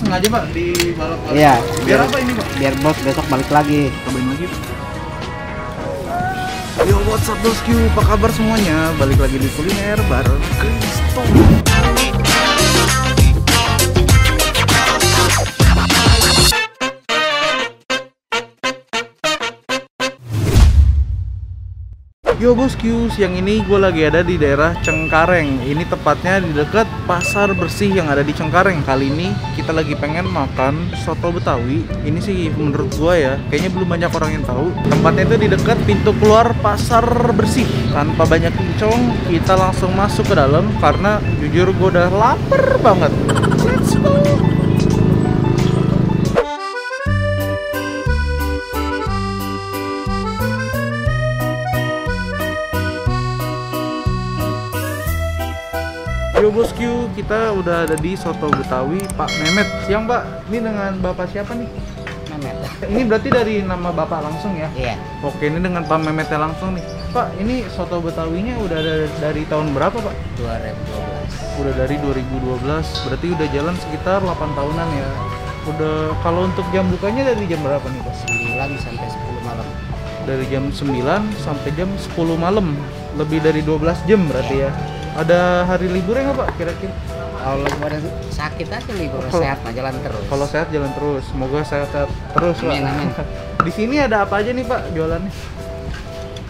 langsung aja Pak di balap. Iya. Biar apa ini Pak? Biar bos besok balik lagi. Cobain lagi. Yo, what's up bosku? Apa kabar semuanya? Balik lagi di kuliner bareng Kristo. Yo bosku, siang ini gue lagi ada di daerah Cengkareng. Ini tepatnya di dekat pasar bersih yang ada di Cengkareng. Kali ini kita lagi pengen makan soto Betawi. Ini sih menurut gue ya, kayaknya belum banyak orang yang tahu. Tempatnya itu di dekat pintu keluar pasar bersih. Tanpa banyak bincang, kita langsung masuk ke dalam karena jujur gue udah lapar banget. Let's go. Yo bosku, kita udah ada di Soto Betawi Pak Mehmet. Siang Pak, ini dengan Bapak siapa nih? Mehmet. Ini berarti dari nama Bapak langsung ya? Iya. Oke, ini dengan Pak Mehmetnya langsung nih. Pak, ini Soto Betawinya udah ada dari tahun berapa Pak? 2012. Udah dari 2012, berarti udah jalan sekitar 8 tahunan ya. Udah, kalau untuk jam bukanya dari jam berapa nih Pak? 9 sampai 10 malam. Dari jam 9 sampai jam 10 malam. Lebih dari 12 jam berarti ya. Ada hari liburnya nggak Pak kira-kira? Kalau pada sakit aja libur, sehat mah jalan terus. Kalau sehat jalan terus, semoga sehat-sehat terus Pak. Amin, amin. Di sini ada apa aja nih Pak jualannya?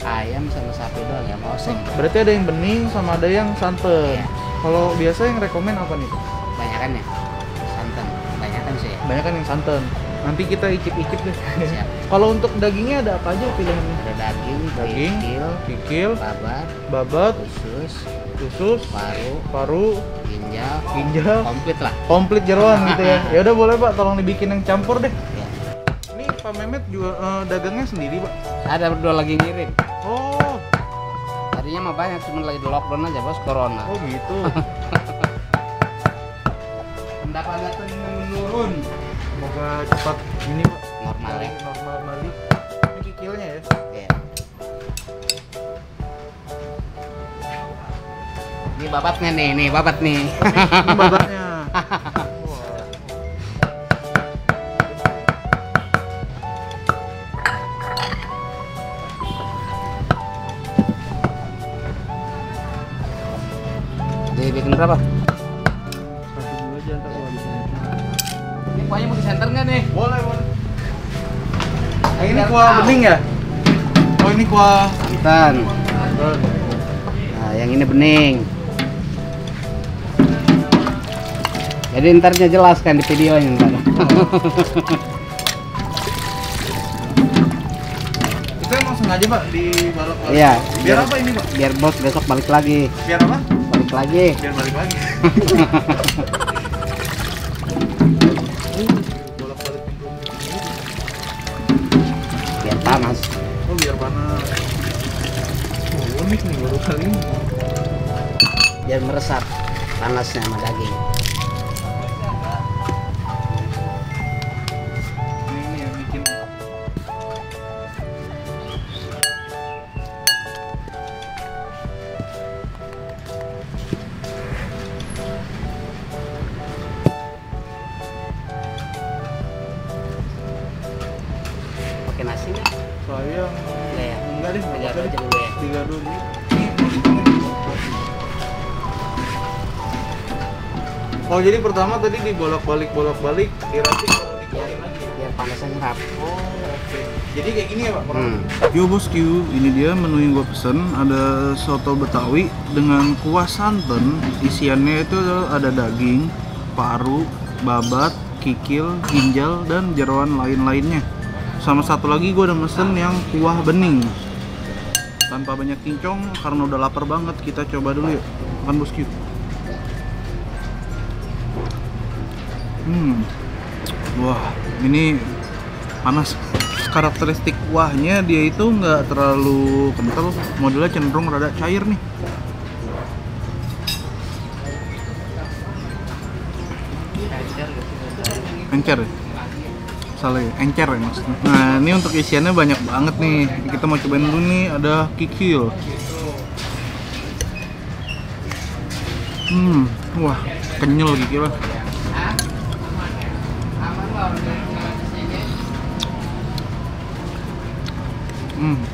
Ayam sama sapi doang ya, mau oseng. Berarti ada yang bening sama ada yang santan. Iya. Kalau biasa yang rekomen apa nih Pak? Banyakan ya, santan. Banyakan sih ya. Banyak kan yang santan. Nanti kita icip-icip deh. Siap. Kalau untuk dagingnya ada apa aja pilihannya? Ada daging, kikil, babat, babat, usus, usus, paru, paru, ginjal, ginjal, komplit lah. komplit jeroan gitu ya. Ya udah boleh Pak, tolong dibikin yang campur deh. Ya. Ini Pak Mehmet juga dagangnya sendiri Pak. Ada berdua lagi ngirim. Oh, Tadinya mah banyak, cuma lagi di lockdown aja bos, corona. oh gitu. Pendapatnya tuh menurun. Semoga cepat ini Pak. Normal ya. Normal balik. Ini kikilnya ya. Iya. Ini babatnya nih, babat nih. Ini babatnya. Dibikin berapa? Satu dua aja ntar kalau di sini. Ini kuahnya mau disenter nggak nih? Boleh, boleh. Ini kuah bening ya? Oh, ini kuah Santan. Nah, yang ini bening. Jadi ntarnya jelas kan di videonya ntar. Kita langsung aja Pak di balap. Iya. Biar apa ini Pak? Biar bos besok balik lagi. Biar apa? Balik lagi. Biar balik lagi. Bolak-balik pintu. Biar panas. Oh, biar panas. Oh, unik nih baru kali ini. Biar meresap panasnya sama daging. Ini yang bikin. Pakai nasi nggak? Sayang. Nggak ya? Enggak deh, Tiga enggak aja deh. dulu ya. 3 dulu. Oh, jadi pertama tadi dibolak-balik diracik baru dikeluarin lagi. Biar panasnya nyerap. Oh, oke. Jadi kayak gini ya Pak? Hmm. Yo bosku, ini dia menu yang gue pesen. Ada soto Betawi dengan kuah santan. Isiannya itu ada daging, paru, babat, kikil, ginjal, dan jeroan lain-lainnya. Sama satu lagi gue udah mesen yang kuah bening. Tanpa banyak kincong karena udah lapar banget. Kita coba dulu yuk. Makan bosku. Wah, ini panas. Karakteristik kuahnya dia itu nggak terlalu kental, modelnya cenderung rada cair nih. Encer ya? Salah ya? Encer ya maksudnya. Nah, ini untuk isiannya banyak banget nih. Kita mau cobain dulu nih, ada kikil. Wah, kenyal kikilnya.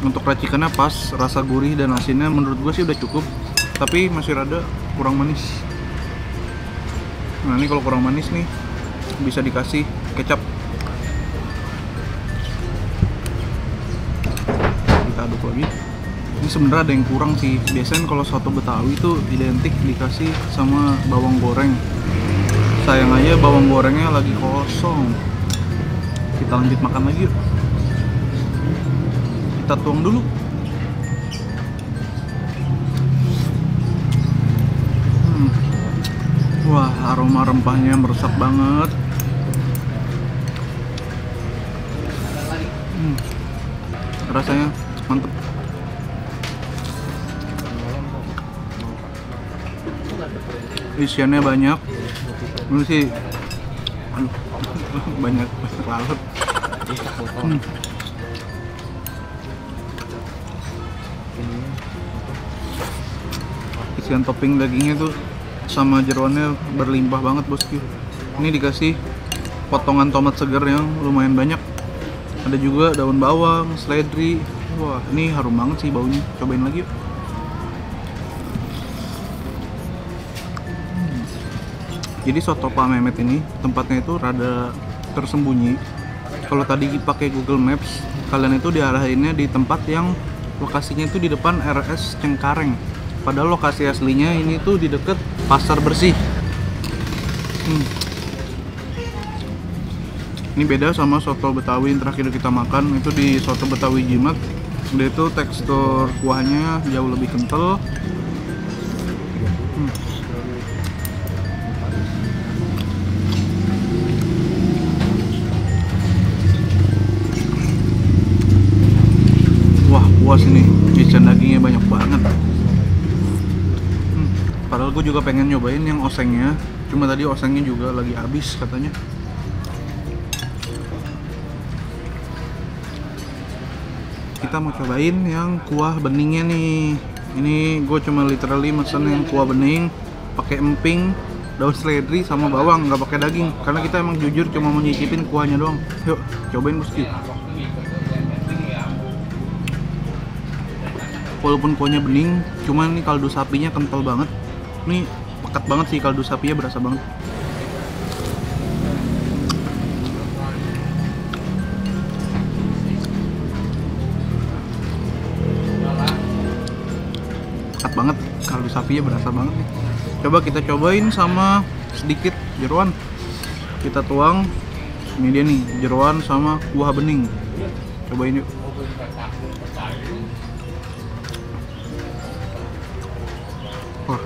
Untuk racikannya pas, rasa gurih dan asinnya menurut gue sih udah cukup. Tapi masih rada kurang manis. Nah ini kalau kurang manis nih bisa dikasih kecap. Kita aduk lagi. Ini sebenarnya ada yang kurang sih. Biasanya kalau soto Betawi itu identik dikasih sama bawang goreng. Sayang aja bawang gorengnya lagi kosong. Kita lanjut makan lagi yuk. Kita tuang dulu. Wah, aroma rempahnya meresap banget. Rasanya mantep. Isiannya banyak. Ini sih banyak lalat. Isian topping dagingnya tuh sama jeroannya berlimpah banget bosku. Ini dikasih potongan tomat segar yang lumayan banyak. Ada juga daun bawang, seledri. Wah, ini harum banget sih baunya. Cobain lagi yuk. Jadi soto Pak Mehmet ini tempatnya itu rada tersembunyi. Kalau tadi pakai Google Maps, kalian itu diarahinnya di tempat yang lokasinya itu di depan RS Cengkareng. Padahal lokasi aslinya ini tuh di deket Pasar Bersih. Ini beda sama soto Betawi yang terakhir kita makan. Itu di soto Betawi Jimat. Dia itu tekstur kuahnya jauh lebih kental. Wah, puas ini. Isian dagingnya banyak banget. Padahal gue juga pengen nyobain yang osengnya. Cuma tadi osengnya juga lagi habis katanya. Kita mau cobain yang kuah beningnya nih. Ini gue cuma literally mesen yang kuah bening, pakai emping, daun seledri sama bawang, nggak pakai daging. Karena kita emang jujur cuma mau nyicipin kuahnya doang. Yuk, cobain bosku. Walaupun kuahnya bening, cuman ini kaldu sapinya kental banget. Ini pekat banget sih, kaldu sapinya berasa banget. Pekat banget, kaldu sapinya berasa banget nih. Coba kita cobain sama sedikit jeroan. Kita tuang. Ini dia nih, jeroan sama kuah bening. Cobain yuk. Wah,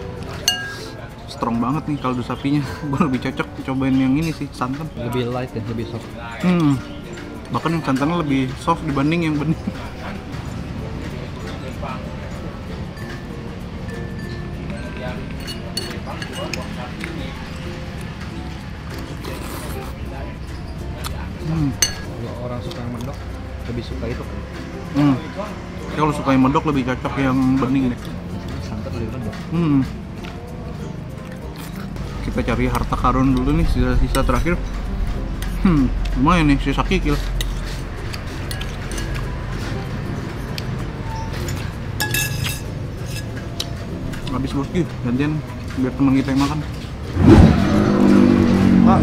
strong banget nih kaldu sapinya. Gue lebih cocok cobain yang ini sih, santan. Lebih light ya, lebih soft. Bahkan yang santannya lebih soft dibanding yang bening. Kalau orang suka yang mendok, lebih suka itu kan? Kalau suka yang mendok lebih cocok yang bening deh. Santan lebih mendok. Kita cari harta karun dulu nih, sisa-sisa terakhir. Lumayan nih, sisa kikil. Habis bosku, gantian biar teman kita yang makan. Pak,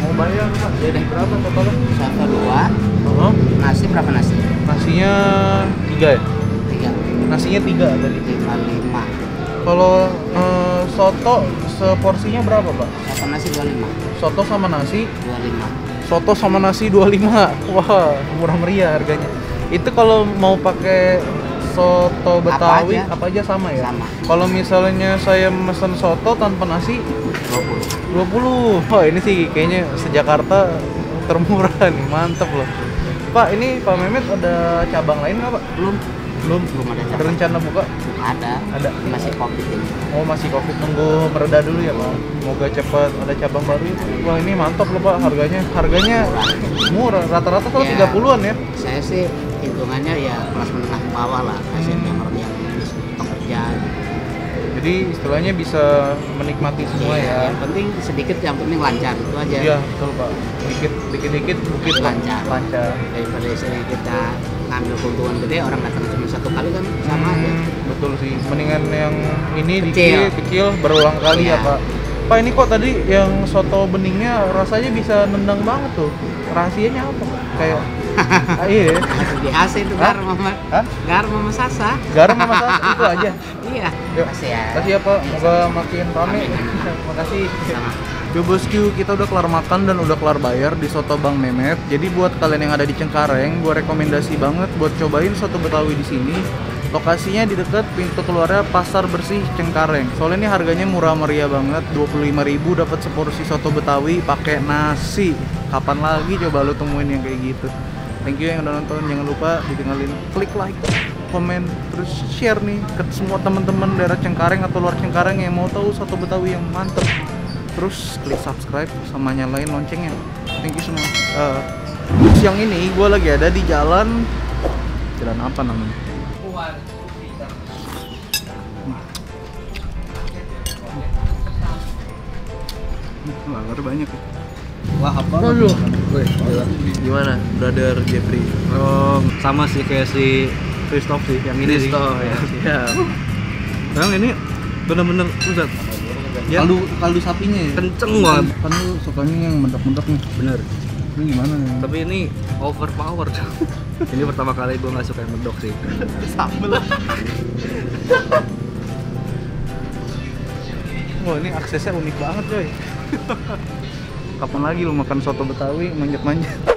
mau bayar Pak? Jadi berapa totalnya? Soto 2. Nasi berapa nasi? Nasinya 3 ya? 3. Nasinya 3 tadi. 5. Kalau soto seporsinya berapa Pak? Soto nasi 25. Soto sama nasi 25. Soto sama nasi 25. Wah, murah meriah harganya. Itu kalau mau pakai soto Betawi apa aja sama ya? Sama. Kalau misalnya saya mesen soto tanpa nasi 20. Wah, ini sih kayaknya sejakarta termurah nih, mantep loh. Pak, ini Pak Mehmet ada cabang lain nggak Pak? Belum Belum ada ada cabang. rencana buka? Ada. Ada. Masih covid ini. Oh, masih covid, nunggu mereda dulu ya Pak. Semoga cepat ada cabang baru. Wah, ini mantap loh Pak harganya murah, rata-rata kalau 30-an ya. Saya sih hitungannya ya kelas menengah ke bawah lah, kasihan yang orang yang bisa kerja. Jadi Jadi istilahnya bisa menikmati semua ya. Yang penting sedikit, yang penting lancar itu aja. Iya, betul Pak. Dikit bukit Lancar. lancar. Daripada sering kita ngambil keuntungan gede, orang datang cuma satu kali kan sama aja. Betul sih. Mendingan yang ini Kecil. kecil berulang kali ya Iya. Pak. Pak, ini kok tadi yang soto beningnya rasanya bisa nendang banget tuh. Rahasianya apa Pak? Kayak iya. Masih di AC itu Hah? garam sama Hah? Sasa. Garam sama saus itu aja. Iya. Yuk. Makasih ya. Makasih ya Pak, semoga makin rame. Amin. Makasih. Sama. Yo bosku, kita udah kelar makan dan udah kelar bayar di Soto Bang Mehmet. Jadi buat kalian yang ada di Cengkareng, gue rekomendasi banget buat cobain soto Betawi di sini. Lokasinya di dekat pintu keluarnya Pasar Bersih Cengkareng. Soalnya ini harganya murah meriah banget, 25.000 dapat seporsi soto Betawi pakai nasi. Kapan lagi coba lu temuin yang kayak gitu. Thank you yang udah nonton, jangan lupa ditinggalin klik like, komen, terus share nih ke semua teman-teman daerah Cengkareng atau luar Cengkareng yang mau tahu soto Betawi yang mantep. Terus klik subscribe sama nyalain loncengnya. Thank you semua. Siang ini gue lagi ada di jalan apa namanya? Lagar banyak ya. Wah, apa? Aduh. Wih, gila. Gimana, brother Jeffrey? Sama sih kayak si Christoph sih, yang ini Christoph, sih. ya. Siap. Yang ini bener-bener pusat. Ya, Kaldu sapinya ya. kenceng banget. Kan lu sukanya yang mendok-mendok nih. Bener. Ini gimana nih? Tapi ini overpower. Ini pertama kali gue nggak suka yang medok sih. Sambel. Wah, ini aksesnya unik banget coy. Kapan lagi lu makan soto Betawi manjat-manjat?